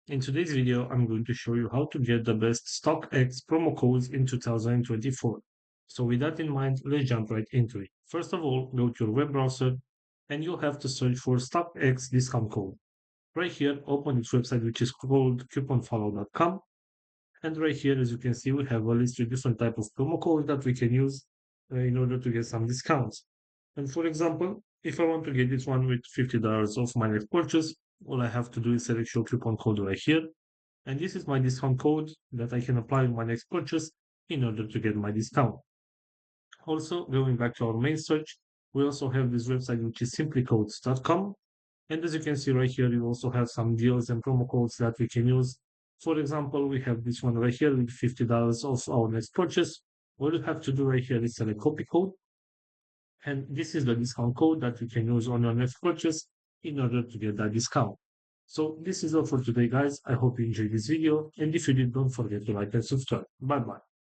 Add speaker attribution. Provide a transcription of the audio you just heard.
Speaker 1: In today's video, I'm going to show you how to get the best StockX promo codes in 2024. So with that in mind, let's jump right into it. First of all, go to your web browser and you'll have to search for StockX discount code. Right here, open its website, which is called couponfollow.com. And right here, as you can see, we have a list with different type of promo codes that we can use in order to get some discounts. And for example, if I want to get this one with $50 off my next purchase, all I have to do is select your coupon code right here. And this is my discount code that I can apply on my next purchase in order to get my discount. Also, going back to our main search, we also have this website, which is simplycodes.com. And as you can see right here, you also have some deals and promo codes that we can use. For example, we have this one right here with $50 off our next purchase. All you have to do right here is select copy code. And this is the discount code that you can use on your next purchase in order to get that discount. So this is all for today, guys. I hope you enjoyed this video. And if you did, don't forget to like and subscribe. Bye bye.